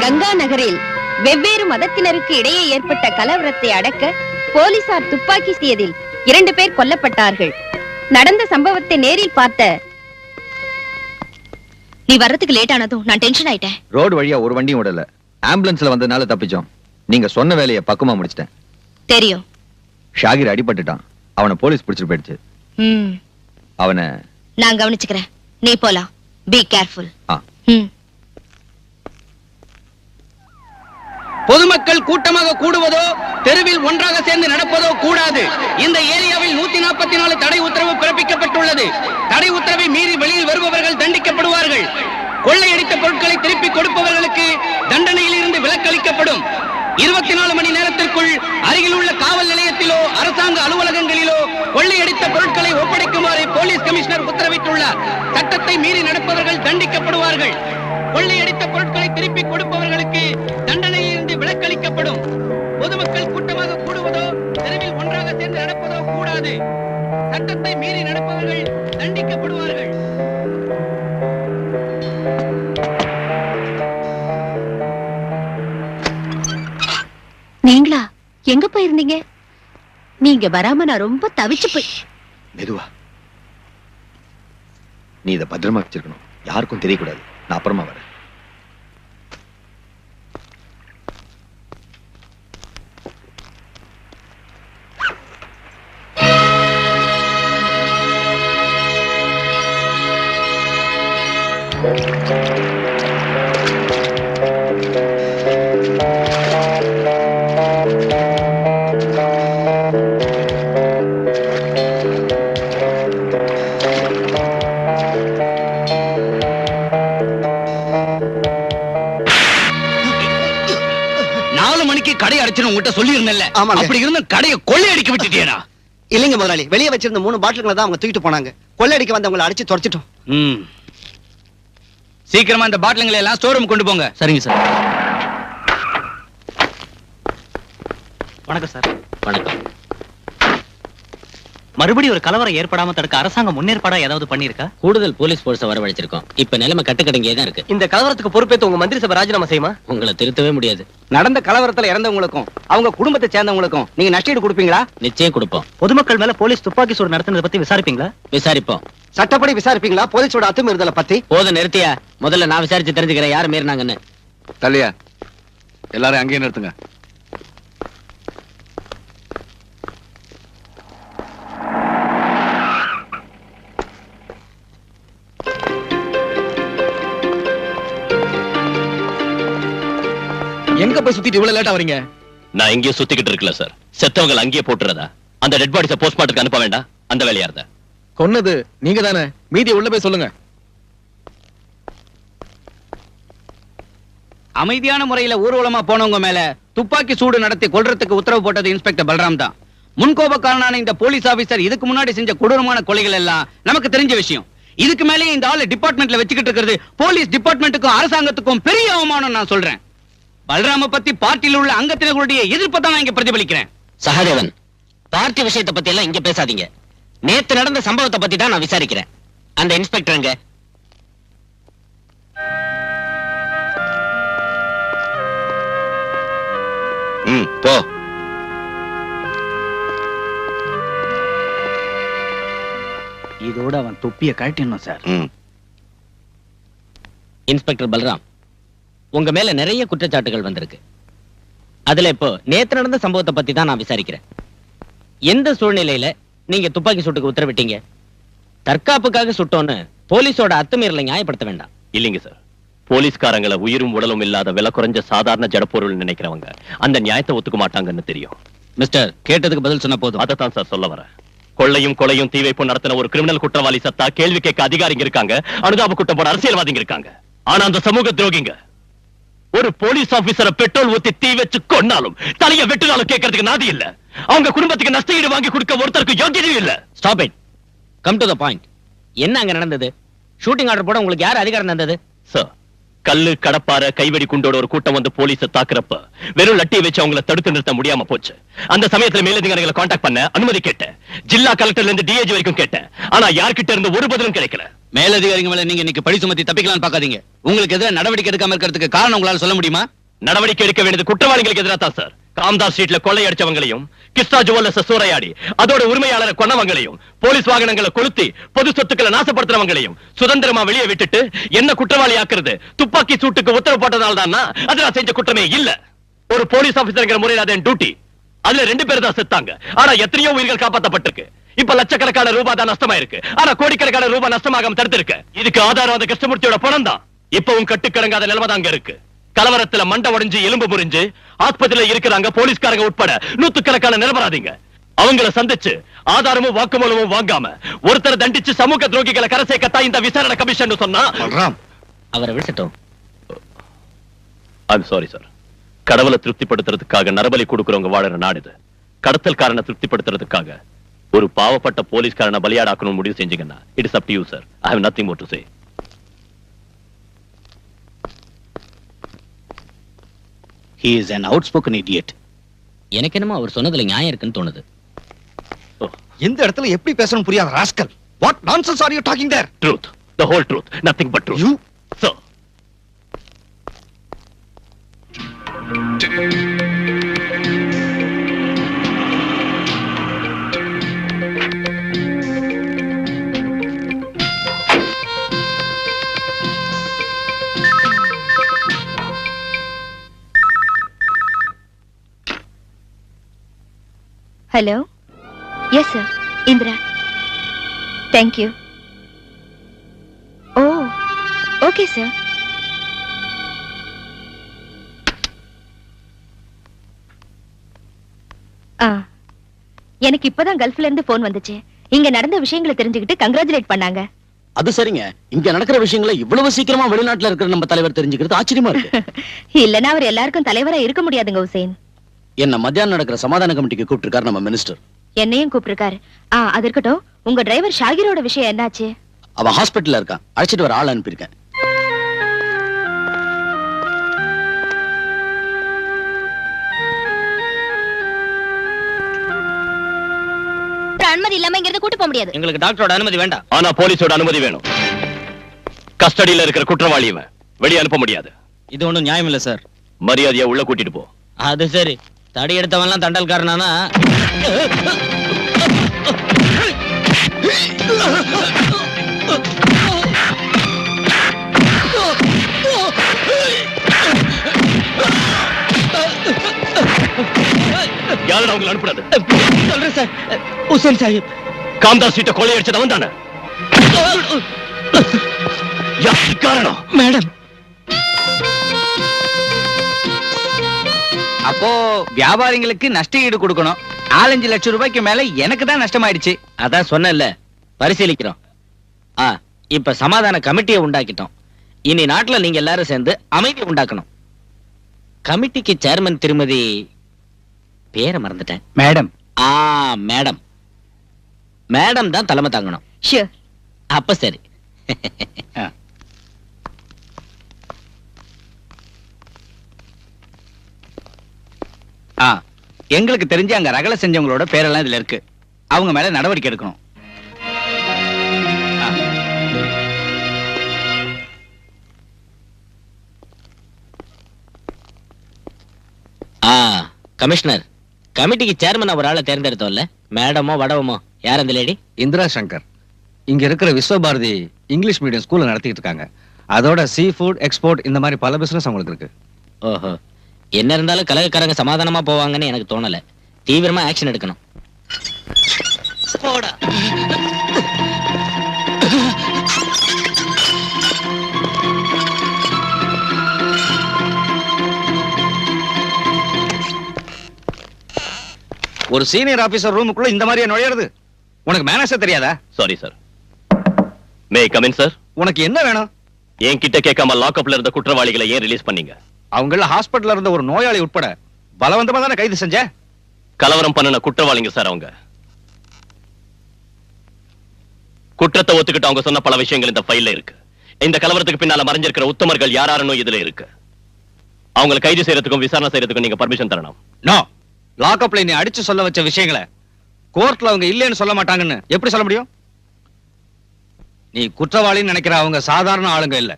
கங்கா நகரில் வெவ்வேறு மதத்தினருக்கு இடையே ஏற்பட்ட கலவரத்தை அடக்க போலீசார் துப்பாக்கி சூட்டியதில் 2 பேர் கொல்லப்பட்டார்கள். நடந்த சம்பவத்தை நேரில் பார்த்த நீ வர்றதுக்கு லேட் ஆனதும் நான் டென்ஷன் ஆயிட்டேன். ரோடு வழியா ஒரு வண்டியும் விடல. ஆம்புலன்ஸ்ல வந்ததுனால தப்பிச்சோம். நீங்க சொன்ன வேலையை பக்குவமா முடிச்சிட்டேன். தெரியும். ஷாகிர் அடிபட்டுட்டான். அவனை போலீஸ் பிடிச்சிட்டு போயிடுச்சு. அவனை நான் கவனிச்சுக்கிறேன். நீ போலாம். Be careful. பொதுமக்கள் கூட்டமாக கூடுவதோ தெருவில் ஒன்றாக சேர்ந்து நடப்பதோ கூடாது. இந்த ஏரியாவில் 144 தடை உத்தரவு பிறப்பிக்கப்பட்டுள்ளது. தடை உத்தரவை மீறி வெளியில் வருபவர்கள் தண்டிக்கப்படுவார்கள். கொள்ளையடித்த பொருட்களை திருப்பி கொடுப்பவர்களுக்கு தண்டனையில் இருந்து விலக்களிக்கப்படும். 24 மணி நேரத்திற்குள் அருகில் உள்ள காவல் நிலையத்திலோ அரசாங்க அலுவலகங்களிலோ கொள்ளையடித்த பொருட்களை ஒப்படைக்குமாறு போலீஸ் கமிஷனர் உத்தரவிட்டுள்ளார். சட்டத்தை மீறி நடப்பவர்கள் தண்டிக்கப்படுவார்கள். கொள்ளையடித்த பொருட்களை திருப்பி கொடுப்பவர்களுக்கு தண்டனையில் இருந்து விலக்களிக்கப்படும். பொதுமக்கள் கூட்டமாக கூடுவதோ தெருவில் ஒன்றாக சேர்ந்து நடப்பதோ கூடாது. சட்டத்தை மீறி நடப்பவர்கள் தண்டிக்கப்படுவார்கள். நீங்களா எங்க போயிருந்தீங்க? நீங்க வராம நான் ரொம்ப தவிச்சு போய். மெதுவா. நீ இதை பத்திரமா வச்சிருக்கணும். யாருக்கும் தெரியக்கூடாது. நான் அப்புறமா வரேன். கடை அடிச்சு உங்ககிட்ட சொல்லி இருந்தேன்ல. அப்படி இருந்த கடையை கொள்ளையடிக்க விட்டுட்டியேடா? இல்லைங்க முதலாளி, வெளியே வச்சிருந்த 3 பாட்டில்களை தான் அவங்க தூக்கிட்டு போனாங்க. கொள்ளையடிக்க வந்தவங்களை அடிச்சு துரத்திட்டோம். சீக்கிரமா இந்த பாட்டில்களை எல்லாம் ஸ்டோர் ரூம் கொண்டு போங்க. சரிங்க சார். வணக்கம் சார். வணக்கம். மறுபடியும் ஒரு கலவரம் ஏற்படாம தடுக்க அரசாங்கம் முன்னேற்பாடா ஏதாவது பண்ணிருக்கா? கூடுதல் போலீஸ் போர்ஸை வரவழைச்சிருக்கோம். இப்ப நிலைமை கட்டுக்கடங்கியே தான் இருக்கு. இந்த கலவரத்துக்கு பொறுப்பேற்று உங்க மந்திரி சபை ராஜினாமா செய்யுமா? உங்களை திருத்தவே முடியாது. நடந்த கலவரத்துல இறந்தவங்களுக்கும் அவங்க குடும்பத்தை சேர்ந்தவங்களுக்கும் நீங்க நஷ்டஈடு கொடுப்பீங்களா? நிச்சயம் கொடுப்போம். பொதுமக்கள் மேல போலீஸ் துப்பாக்கி சூடு நடத்துனதை பத்தி விசாரிப்பீங்களா? விசாரிப்போம். சட்டப்படி விசாரிப்பீங்களா? போலீஸோட அத்துமீறுதலை பத்தி? போதும் நிறுத்தியா. முதல்ல நான் விசாரிச்சு தெரிஞ்சுக்கிறேன் யாரு மீறினாங்கன்னு. தள்ளியா எல்லாரும் அங்கேயே நிறுத்துங்க. எங்க போய் சுத்திட்டு இவ்வளவு லேட்டா வரீங்க? நான் இங்கேயே சுத்திக்கிட்டு இருக்கல சார். செத்தவங்க அங்கேயே போட்டுறதா? அந்த டெட் பாடிஸை போஸ்ட்மார்ட்டத்துக்கு அனுப்ப வேண்டாம். அந்த வேலையா இருந்தா கொன்னது நீங்க தானே. மீதியை உள்ள போய் சொல்லுங்க. அமைதியான முறையில ஊர்வலமா போனவங்க மேல துப்பாக்கி சூடு நடத்தி கொல்றதுக்கு உத்தரவு போட்டது இன்ஸ்பெக்டர் பல்ராம் தான். முன்கோபக்காரனான இந்த போலீஸ் ஆபீசர் இதுக்கு முன்னாடி செஞ்ச கொடூரமான கொலைகள் எல்லாம் நமக்கு தெரிஞ்ச விஷயம். இதுக்கு மேலேயே இந்த ஆளு டிபார்ட்மெண்ட்ல வச்சுக்கிட்டு இருக்கிறது போலீஸ் டிபார்ட்மெண்ட்டுக்கும் அரசாங்கத்துக்கும் பெரிய அவமானம். நான் சொல்றேன், பல்ராம பத்தி பார்ட்டியில் உள்ள அங்கத்தினர்களுடைய எதிர்ப்பை தான் நான் இங்க பிரதிபலிக்கிறேன். சகாதேவன், பார்ட்டி விஷயத்தை பத்தி எல்லாம் இங்க பேசாதீங்க. நேத்து நடந்த சம்பவத்தை பத்தி தான் நான் விசாரிக்கிறேன். அந்த இன்ஸ்பெக்டர் எங்க? போ. இதோட அவன் தொப்பியை கழட்டிடணும் சார். இன்ஸ்பெக்டர் பல்ராம், உங்க மேல நிறைய குற்றச்சாட்டுகள் வந்திருக்கு. அதுல இப்போ நேத்து நடந்த சம்பவத்தை பத்தி தான் நான் விசாரிக்கிறேன். எந்த சூழ்நிலையில நீங்க துப்பாக்கி சூட்டுக்கு உத்தரவிட்டீங்க? தற்காப்புக்காக சுட்டோன்னு போலீஸோட அத்துமீறலை நியாயப்படுத்த வேண்டாம். இல்லைங்க சார். போலீஸ்காரங்களை உயிரும் உடலும் இல்லாத விலை குறைஞ்ச சாதாரண ஜடப்பொருள் நினைக்கிறவங்க அந்த நியாயத்தை ஒத்துக்க மாட்டாங்கன்னு தெரியும். மிஸ்டர், கேட்டதுக்கு பதில் சொன்ன போதும். அதைத்தான் சார் சொல்ல வரேன். கொள்ளையும் கொலையும் தீவைப்பும் நடத்தின ஒரு கிரிமினல் குற்றவாளி சத்தா கேள்வி கேட்க அதிகாரிங்க இருக்காங்க, அனுதாப குற்றம் போட அரசியல்வாதிங்க இருக்காங்க. ஆனா அந்த சமூக துரோகிங்க ஒரு போலீஸ் ஆபீசரை பெட்ரோல் ஊத்தி தீ வச்சு கொன்னாலும் தலைய வெட்டினாலும் கேட்கறதுக்கு நாதி இல்ல. அவங்க குடும்பத்துக்கு நஷ்டஈடு வாங்கி கொடுக்க ஒருத்தருக்கு யோகியதையும் இல்ல. Stop it. Come to the point. என்ன அங்க நடந்தது? ஷூட்டிங் ஆர்டர் போட உங்களுக்கு யார் அதிகாரம் தந்தது? சார், கல்லு கடப்பார கைவெடி குண்டோட ஒரு கூட்டம் வந்து போலீஸை தாக்குறப்ப வெறும் லட்டியை வச்சு அவங்களை தடுத்து நிறுத்த முடியாம போச்சு. அந்த சமயத்துல மேலதிகாரிகளை கான்டாக்ட் பண்ண அனுமதி கேட்டேன். ஜில்லா கலெக்டர்ல இருந்து டிஏஜி வரைக்கும் கேட்டேன். ஆனா யார்கிட்ட இருந்து ஒரு பதிலும் கிடைக்கல. மேலதிகாரிங்க மேல நீங்க இன்னைக்கு பழி சுமத்தி தப்பிக்கலாம்னு பாக்காதீங்க. உங்களுக்கு எதிராக நடவடிக்கை எடுக்காம இருக்கிறதுக்கு காரணம் உங்களால சொல்ல முடியுமா? நடவடிக்கை எடுக்க வேண்டியது குற்றவாளிகளுக்கு எதிராக தான் சார். காம்தாஸ் ஸ்ட்ரீட்ல கொள்ளையடிச்சவங்களையும், கிஸ்டா ஜுவல்லர்ஸ் சூறையாடி அதோட உரிமையாளரை கொன்னவங்களையும், போலீஸ் வாகனங்களை கொளுத்தி பொது சொத்துக்களை நாசப்படுத்துறவங்களையும் சுதந்திரமா வெளியே விட்டுட்டு என்ன குற்றவாளி ஆக்குறது துப்பாக்கி சூட்டுக்கு உத்தரவு போட்டதால தான் அது நான் செஞ்ச குற்றமே இல்ல. ஒரு போலீஸ் ஆபீசர்ங்கிற முறையில் அது என் டியூட்டி. அதுல 2 பேர் தான் செத்தாங்க. ஆனா எத்தனையோ உயிர்கள் காப்பாற்றப்பட்டிருக்கு. இப்ப லட்சக்கணக்கான ரூபாய் தான் நஷ்டமா இருக்கு. ஆனா கோடிக்கணக்கான ரூபாய் நஷ்டமாகாம தடுத்திருக்கு. இதுக்கு ஆதாரம் அந்த கிருஷ்ணமூர்த்தியோட பணம் தான். இப்பவும் கட்டுக்கடங்காத நிலைமை தான் அங்க இருக்கு. கலவரத்துல மண்டை உடைஞ்சு எலும்பு முறிஞ்சு ஆஸ்பத்திரியில இருக்கிறாங்க போலீஸ்காரங்க உட்பட நூத்துக்கணக்கான நிரபராதிங்க. அவங்கள சந்திச்சு ஆதாரமும் வாக்குமூலமும் வாங்காம ஒருத்தரை தண்டிச்சு சமூக துரோகிகளை கரை சேர்க்கத்தான் இந்த விசாரணை கமிஷன் சொன்னா. அவரை விட்டுட்டோம். I'm sorry sir. கடவுளை திருப்திப்படுத்துறதுக்காக நரபலி கொடுக்கறவங்க வாழற நாடு இது. கடத்தல்காரனை திருப்திப்படுத்துறதுக்காக ஒரு பாவப்பட்ட போலீஸ்காரனை பலியாடாக்கணும் முடிவு செஞ்சீங்கன்னா it is up to you sir. I have nothing more to say. He is an outspoken idiot. எனக்கு என்னமோ அவர் சொன்னதுல நியாயம் இருக்குன்னு தோணுது. இந்த இடத்துல எப்படி பேசணும் புரியாத rascal. What nonsense are you talking there? Truth, the whole truth, nothing but truth. You? Sir. Hello? Yes, sir. Indra. Thank you. Oh, okay, sir. எனக்கு இப்பதான் கல்ஃப்ல இருந்து போன் வந்துச்சு. இங்க நடந்த விஷயங்களை தெரிஞ்சுக்கிட்டு கங்க்ராச்சுலேட் பண்ணாங்க. அது சரிங்க. இங்க நடக்கிற விஷயங்களை இவ்வளவு சீக்கிரமா வெளிநாட்டுல இருக்கிற நம்ம தலைவர் தெரிஞ்சுக்கிறது ஆச்சரியமா இருக்கு. இல்லனா அவர் எல்லாருக்கும் தலைவரா இருக்க முடியாதுங்க ஹுசைன். என்ன மத்தியானம் நடக்கிற சமாதான கமிட்டிக்கு கூப்பிட்டிருக்காரு நம்ம மினிஸ்டர். என்னையும் கூப்பிட்டிருக்காரு. அது இருக்கட்டும், உங்க டிரைவர் ஷாகிரோட விஷயம் என்னாச்சு? அவன் ஹாஸ்பிட்டல்ல இருக்கான். அழைச்சிட்டு வர ஆள் அனுப்பியிருக்கேன். அனுமதி இல்லாம இங்க இருந்து கூட்டி போக முடியாது. எங்களுக்கு டாக்டரோட அனுமதி வேண்டாம். ஆனா போலீஸோட அனுமதி வேணும். கஸ்டடியில இருக்கிற குற்றவாளி இவன். வெளியே அனுப்ப முடியாது. இது ஒண்ணும் நியாயம் இல்ல சார். மரியாதையா உள்ள கூட்டிட்டு போ. அது சரி. தடி எடுத்தவன்லாம் தண்டல்காரனானா? யாரும் அவங்களை அனுப்புறது? சொல்றேன் சார். ஹுசைன் சாஹிப் காம்தாஸ் சீட்டை கொள்ளையடிச்சது அவன் தானே? காரணம் மேடம். அப்போ வியாபாரிகளுக்கு நஷ்ட ஈடு கொடுக்கணும். 4-5 லட்சம் ரூபாய்க்கு மேல எனக்கு தான் நஷ்டமாயிடுச்சு. அதான் சொன்னேன்ல, பரிசீலிக்கிறோம். இப்ப சமாதான கமிட்டியை உண்டாக்கிட்டோம். இனி நாட்டுல நீங்க எல்லாரும் சேர்ந்து அமைதி உண்டாக்கணும். கமிட்டிக்கு சேர்மன் திருமதி பேரை மறந்துட்டேன். மேடம். மேடம். மேடம் தான் தலைமை தாங்கணும். ஷூர். அப்ப சரி. எங்களுக்கு தெரிஞ்சு அங்க ரகலை செஞ்சவங்களோட பேரெல்லாம் இதுல இருக்கு. அவங்க மேல நடவடிக்கை எடுக்கணும். கமிஷனர், கமிட்டிக்கு சேர்மன் ஒரு ஆளை தேர்ந்தெடுத்தோம்ல, மேடமோ வடவமோ யார் அந்த லேடி? இந்திரா சங்கர். இங்க இருக்கிற விஸ்வபாரதி இங்கிலீஷ் மீடியம் ஸ்கூல்ல நடத்திட்டு இருக்காங்க. அதோட சீ ஃபுட் எக்ஸ்போர்ட் இந்த மாதிரி பல பிசினஸ் அவங்களுக்கு இருக்கு. ஓஹோ. என்ன இருந்தாலும் கலகக்காரங்க சமாதானமா போவாங்கன்னு எனக்கு தோணல. தீவிரமா ஆக்ஷன் எடுக்கணும். ஒரு சீனியர் ஆபீசர் ரூமுக்குள்ள இந்த மாதிரியா நுழையிறது? உனக்கு மேனேஜர் தெரியாதா? Sorry sir. May come in sir. உனக்கு என்ன வேணும்? என்கிட்ட கேட்காம லாக்அப்ல இருந்த குற்றவாளிகளை ஏன் ரிலீஸ் பண்ணீங்க? அவங்கள ஹாஸ்பிடல்ல இருந்த ஒரு நோயாளி உட்பட பலவந்தமா தானே கைது செஞ்ச? கலவரம் பண்ணின குற்றவாளிங்க சார் அவங்க. குற்றத்தை ஒத்துக்கிட்டு அவங்க சொன்ன பல விஷயங்கள் இந்த ஃபைல்ல இருக்கு. இந்த கலவரத்துக்கு பின்னால மறைஞ்சிருக்கிற உத்தமர்கள் யாராருன்னு இதுல இருக்கு. அவங்களை கைது செய்யறதுக்கும் விசாரணை செய்யறதுக்கும் நீங்க பர்மிஷன் தரணும். நோ. லாக்அப்ல நீ அடிச்சு சொல்ல வச்ச விஷயங்களை கோர்ட்ல அவங்க இல்லைன்னு சொல்ல மாட்டாங்கன்னு எப்படி சொல்ல முடியும்? நீ குற்றவாளின்னு நினைக்கிற அவங்க சாதாரண ஆளுங்க இல்ல,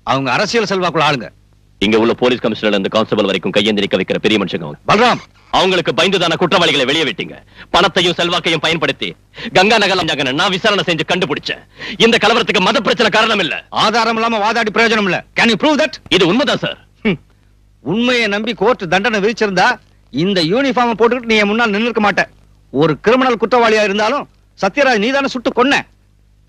அவங்க அரசியல் செல்வாக்குள்ள ஆளுங்க. இங்க உள்ள போலீஸ் கமிஷனர் இருந்து கான்ஸ்டபிள் வரைக்கும் கையேந்தி நிக்க வைக்கிற பெரிய மனுஷங்க அவங்க. பல்ராம், அவங்களுக்கு பயந்துதான குற்றவாளிகளை வெளியே விட்டீங்க. பணத்தையும் செல்வாக்கையும் பயன்படுத்தி கங்கா நகர் நான் விசாரணை செஞ்சு கண்டுபிடிச்சேன். இந்த கலவரத்துக்கு மத பிரச்சனை காரணம் இல்ல. ஆதாரம் இல்லாம வாதாடி பிரயோஜனம் இல்ல. Can you prove that? இது உண்மைதான் சார். உண்மையை நம்பி கோர்ட் தண்டனை விதிச்சிருந்தா இந்த யூனிஃபார்ம் போட்டுக்கிட்டு நீ என் முன்னால் நின்னுக்க மாட்ட. ஒரு கிரிமினல் குற்றவாளியா இருந்தாலும் சத்யராஜ் நீதானே சுட்டு கொன்ன.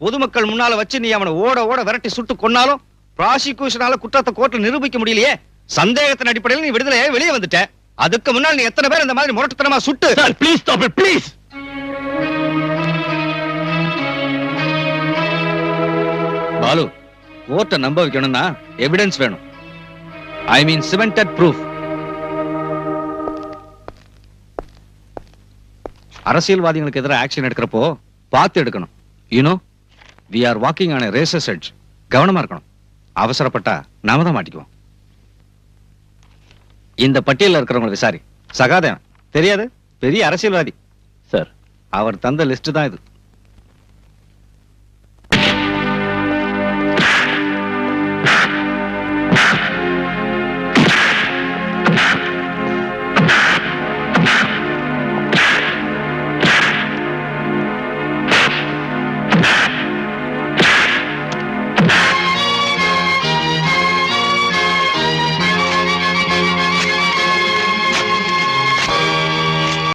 பொதுமக்கள் முன்னால வச்சு நீ அவனை ஓட ஓட விரட்டி சுட்டு கொன்னாலும் ப்ராசிக்யூஷனால குற்றத்தை கோர்ட்ல நிரூபிக்க முடியலையே. சந்தேகத்தின் அடிப்படையில் நீ விடுதலையே வெளியே வந்துட்ட. அதுக்கு முன்னால் நீ எத்தனை பேர் இந்த மாதிரி முரட்டுத்தனமா சுட்டு? Sir please stop it please. Balu, கோர்ட்டை நம்ப வைக்கணும்னா எவிடன்ஸ் வேணும். I mean cemented proof. அரசியல்வாதிகளுக்கு எதிராக ஆக்ஷன் எடுக்கிறப்போ பார்த்து எடுக்கணும். You know, we are walking on a razor's edge. கவனமா இருக்கணும். அவசரப்பட்டா நாம தான் மாட்டிக்குவோம். இந்த பட்டியல்ல இருக்கிறவங்க விசாரி. சகாதேவன் தெரியாது, பெரிய அரசியல்வாதி சார். அவர் தந்த லிஸ்ட் தான் இது.